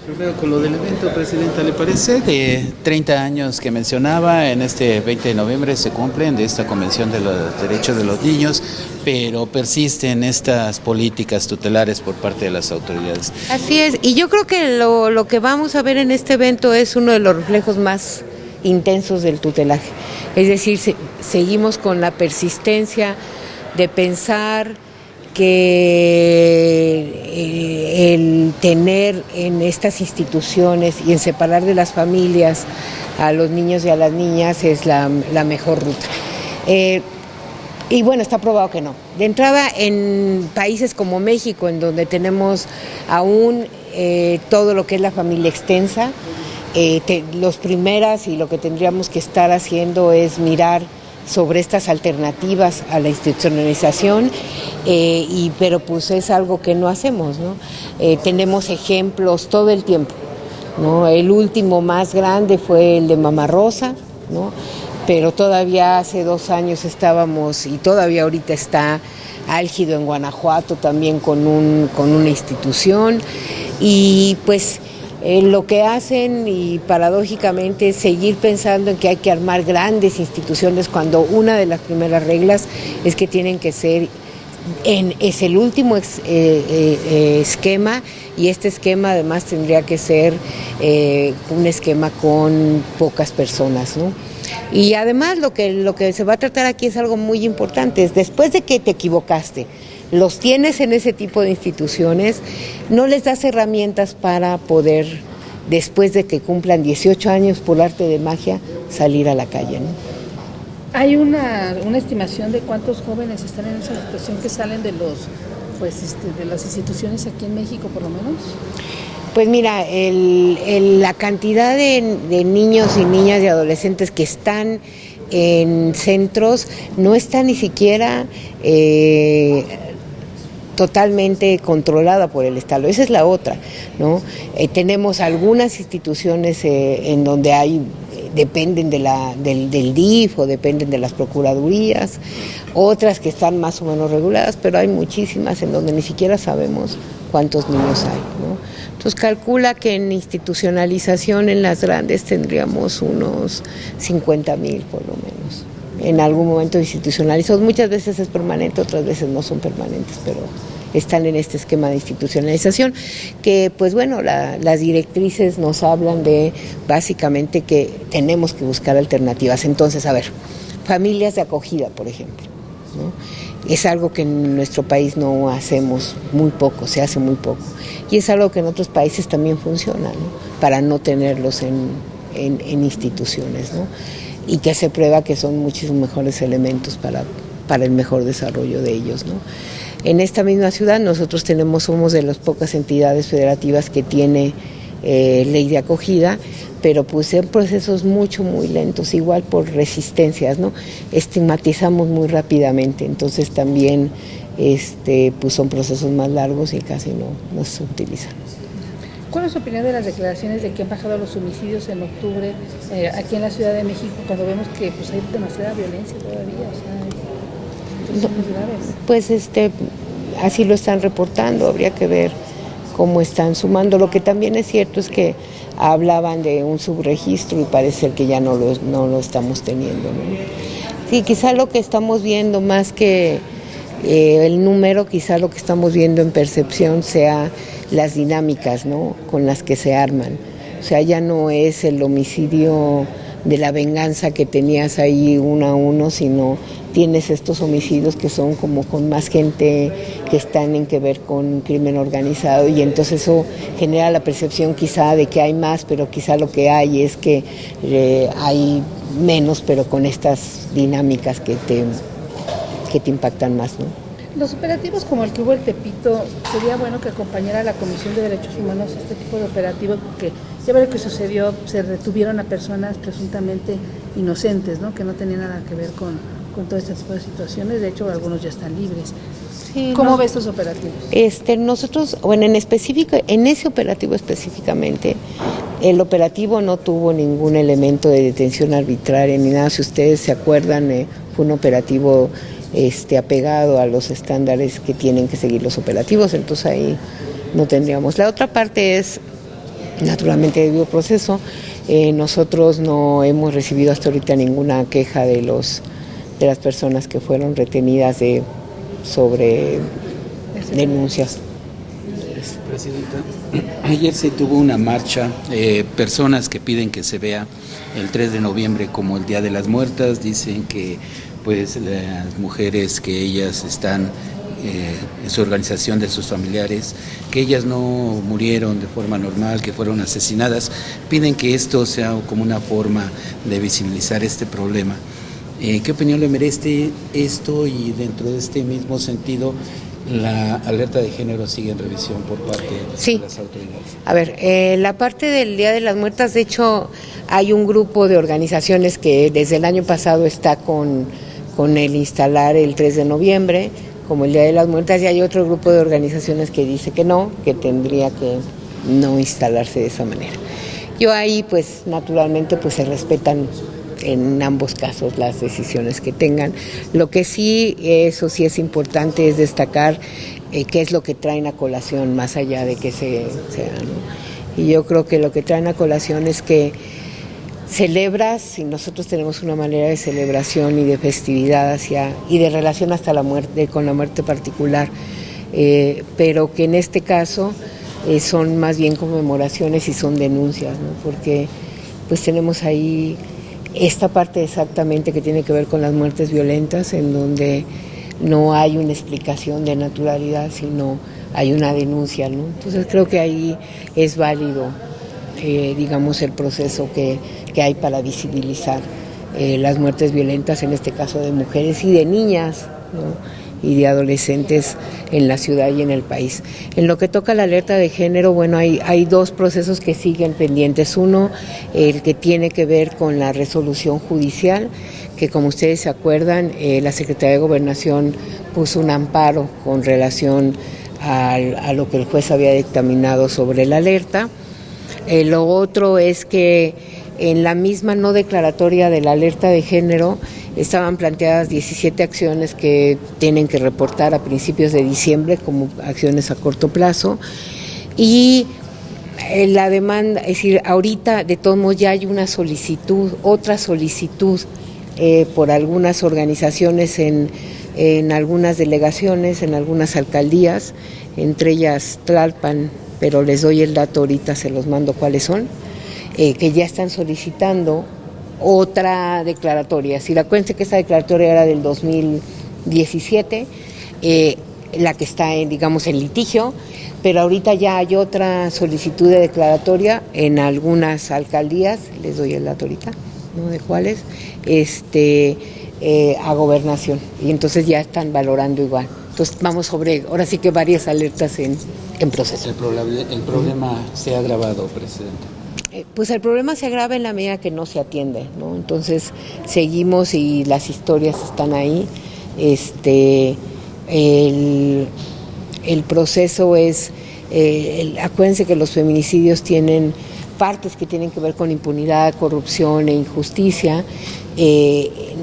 Primero con lo del evento, Presidenta, ¿le parece? De 30 años que mencionaba, en este 20 de noviembre se cumplen de esta Convención de los Derechos de los Niños, pero persisten estas políticas tutelares por parte de las autoridades. Así es, y yo creo que lo que vamos a ver en este evento es uno de los reflejos más intensos del tutelaje. Es decir, seguimos con la persistencia de pensar que el tener en estas instituciones y en separar de las familias a los niños y a las niñas es la mejor ruta. Y bueno, está probado que no. De entrada, en países como México, en donde tenemos aún todo lo que es la familia extensa, los primeras y lo que tendríamos que estar haciendo es mirar sobre estas alternativas a la institucionalización, pero pues es algo que no hacemos, ¿no? Tenemos ejemplos todo el tiempo, ¿no? El último más grande fue el de Mama Rosa, ¿no? Pero todavía hace 2 años estábamos, y todavía ahorita está álgido en Guanajuato también con una institución, y pues lo que hacen, y paradójicamente, es seguir pensando en que hay que armar grandes instituciones cuando una de las primeras reglas es que tienen que ser, es el último esquema, y este esquema además tendría que ser un esquema con pocas personas, ¿no? Y además lo que se va a tratar aquí es algo muy importante, es después de que te equivocaste, los tienes en ese tipo de instituciones, no les das herramientas para poder, después de que cumplan 18 años por arte de magia, salir a la calle, ¿no? ¿Hay una estimación de cuántos jóvenes están en esa situación que salen de de las instituciones aquí en México, por lo menos? Pues mira, la cantidad de niños y niñas y adolescentes que están en centros no está ni siquiera totalmente controlada por el Estado. Esa es la otra, ¿no? Tenemos algunas instituciones en donde dependen del DIF o dependen de las procuradurías, otras que están más o menos reguladas, pero hay muchísimas en donde ni siquiera sabemos cuántos niños hay, ¿no? Entonces calcula que en institucionalización en las grandes tendríamos unos 50,000 por lo menos. En algún momento institucionalizados, muchas veces es permanente, otras veces no son permanentes, pero están en este esquema de institucionalización, que pues bueno, las directrices nos hablan de básicamente que tenemos que buscar alternativas. Entonces, a ver, familias de acogida, por ejemplo, ¿no? Es algo que en nuestro país no hacemos muy poco, se hace muy poco, y es algo que en otros países también funciona, ¿no? Para no tenerlos en instituciones, ¿no? Y que se prueba que son muchísimos mejores elementos para el mejor desarrollo de ellos, ¿no? En esta misma ciudad nosotros somos de las pocas entidades federativas que tiene ley de acogida, pero pues son procesos muy lentos, igual por resistencias, ¿no? Estigmatizamos muy rápidamente, entonces también pues son procesos más largos y casi no se utilizan. ¿Cuál es su opinión de las declaraciones de que han bajado los homicidios en octubre aquí en la Ciudad de México, cuando vemos que pues hay demasiada violencia todavía? O sea, muy graves. Pues así lo están reportando, habría que ver cómo están sumando. Lo que también es cierto es que hablaban de un subregistro y parece que ya no lo estamos teniendo, ¿no? Sí, quizá lo que estamos viendo más que el número, quizá lo que estamos viendo en percepción sea las dinámicas, ¿no?, con las que se arman. O sea, ya no es el homicidio de la venganza que tenías ahí 1 a 1, sino tienes estos homicidios que son como con más gente que están en que ver con crimen organizado, y entonces eso genera la percepción quizá de que hay más, pero quizá lo que hay es que hay menos, pero con estas dinámicas que te impactan más, ¿no? Los operativos como el que hubo en Tepito, sería bueno que acompañara a la Comisión de Derechos Humanos este tipo de operativos, porque ya ve lo que sucedió, se retuvieron a personas presuntamente inocentes, ¿no?, que no tenían nada que ver con todo este tipo de situaciones. De hecho, algunos ya están libres. Sí, ¿cómo ves estos operativos? Nosotros, bueno, en ese operativo específicamente, el operativo no tuvo ningún elemento de detención arbitraria ni nada. Si ustedes se acuerdan, fue un operativo apegado a los estándares que tienen que seguir los operativos, entonces ahí no tendríamos. La otra parte es naturalmente debido proceso. Nosotros no hemos recibido hasta ahorita ninguna queja de las personas que fueron retenidas sobre denuncias. Presidenta, ayer se tuvo una marcha, personas que piden que se vea el 3 de noviembre como el Día de las Muertas, dicen que pues las mujeres que ellas están en su organización de sus familiares, que ellas no murieron de forma normal, que fueron asesinadas, piden que esto sea como una forma de visibilizar este problema. ¿Qué opinión le merece esto? Y dentro de este mismo sentido, la alerta de género sigue en revisión por parte de las autoridades. A ver, la parte del Día de las Muertas, de hecho, hay un grupo de organizaciones que desde el año pasado está con el instalar el 3 de noviembre como el Día de las Muertas, y hay otro grupo de organizaciones que dice que no, que tendría que no instalarse de esa manera. Yo ahí, pues, naturalmente, pues se respetan en ambos casos las decisiones que tengan. Lo que sí, eso sí es importante, es destacar qué es lo que traen a colación, más allá de que sea, ¿no? Y yo creo que lo que traen a colación es que celebras, y nosotros tenemos una manera de celebración y de festividad y de relación hasta la muerte, con la muerte particular, pero que en este caso son más bien conmemoraciones y son denuncias, ¿no? Porque pues tenemos ahí esta parte exactamente que tiene que ver con las muertes violentas, en donde no hay una explicación de naturalidad, sino hay una denuncia, ¿no? Entonces creo que ahí es válido, digamos, el proceso que hay para visibilizar las muertes violentas, en este caso de mujeres y de niñas, ¿no? Y de adolescentes en la ciudad y en el país. En lo que toca la alerta de género, bueno, hay dos procesos que siguen pendientes. Uno, el que tiene que ver con la resolución judicial, que como ustedes se acuerdan, la Secretaría de Gobernación puso un amparo con relación a lo que el juez había dictaminado sobre la alerta. Lo otro es que en la misma no declaratoria de la alerta de género estaban planteadas 17 acciones que tienen que reportar a principios de diciembre como acciones a corto plazo, y la demanda, es decir, ahorita de todos modos ya hay una solicitud, otra solicitud por algunas organizaciones en algunas delegaciones, en algunas alcaldías, entre ellas Tlalpan, pero les doy el dato ahorita, se los mando cuáles son, que ya están solicitando otra declaratoria. Si la cuenta que esta declaratoria era del 2017, la que está digamos en litigio, pero ahorita ya hay otra solicitud de declaratoria en algunas alcaldías, les doy el dato ahorita, ¿no? De cuáles, a Gobernación, y entonces ya están valorando igual. Entonces vamos sobre, ahora sí que varias alertas en proceso. El problema se ha agravado, Presidenta. Pues el problema se agrava en la medida que no se atiende, ¿no? Entonces seguimos y las historias están ahí. El proceso es, acuérdense que los feminicidios tienen partes que tienen que ver con impunidad, corrupción e injusticia,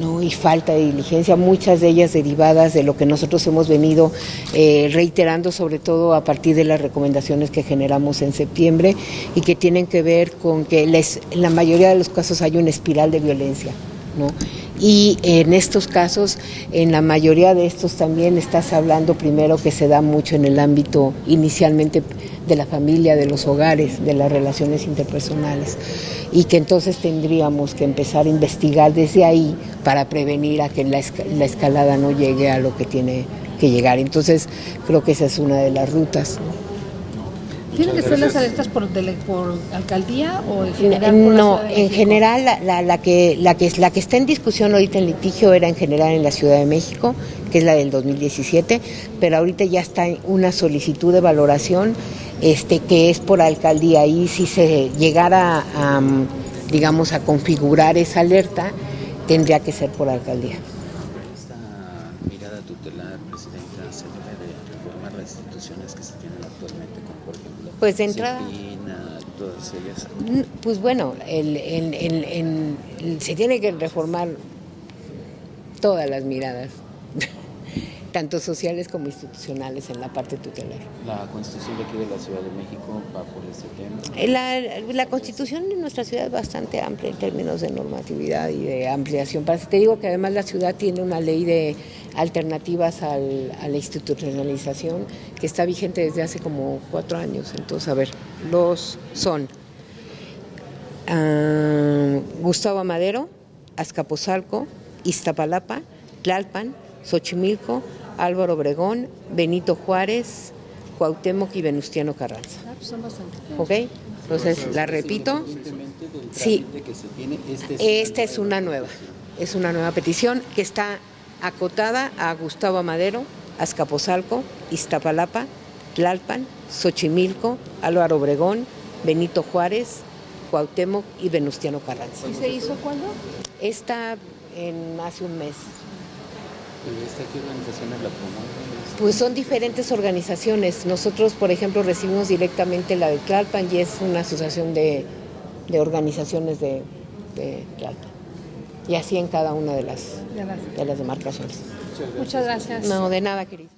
¿no? Y falta de diligencia, muchas de ellas derivadas de lo que nosotros hemos venido reiterando, sobre todo a partir de las recomendaciones que generamos en septiembre, y que tienen que ver con que en la mayoría de los casos hay una espiral de violencia, ¿no? Y en estos casos, en la mayoría de estos también estás hablando primero que se da mucho en el ámbito inicialmente de la familia, de los hogares, de las relaciones interpersonales, y que entonces tendríamos que empezar a investigar desde ahí para prevenir a que la escalada no llegue a lo que tiene que llegar. Entonces creo que esa es una de las rutas, ¿no? ¿Tienen que ser las alertas por alcaldía o en general? No, en general la que está en discusión ahorita en litigio era en general en la Ciudad de México, que es la del 2017, pero ahorita ya está una solicitud de valoración que es por alcaldía, y si se llegara a digamos a configurar esa alerta, tendría que ser por alcaldía. Esta mirada tutelar, Presidenta, se debe de reformar las instituciones que se tienen actualmente, como por ejemplo pues de entrada, CEPINA, todas ellas. Pues bueno, se tiene que reformar todas las miradas. tanto sociales como institucionales en la parte tutelar. La Constitución de aquí de la Ciudad de México va por ese tema. La Constitución de nuestra ciudad es bastante amplia en términos de normatividad y de ampliación. Te digo que además la ciudad tiene una ley de alternativas a la institucionalización que está vigente desde hace como 4 años. Entonces, a ver, los son Gustavo Amadero, Azcapotzalco, Iztapalapa, Tlalpan, Xochimilco, Álvaro Obregón, Benito Juárez, Cuauhtémoc y Venustiano Carranza. Son bastante. ¿Ok? Entonces, la repito. Sí, esta es una nueva petición que está acotada a Gustavo Amadero, Azcapotzalco, Iztapalapa, Tlalpan, Xochimilco, Álvaro Obregón, Benito Juárez, Cuauhtémoc y Venustiano Carranza. ¿Y se hizo cuándo? Esta hace un mes. ¿Y esta qué organizaciones la promueven? Pues son diferentes organizaciones. Nosotros, por ejemplo, recibimos directamente la de Tlalpan y es una asociación de organizaciones de Tlalpan. Y así en cada una de las demarcaciones. Muchas gracias. No, de nada, querido.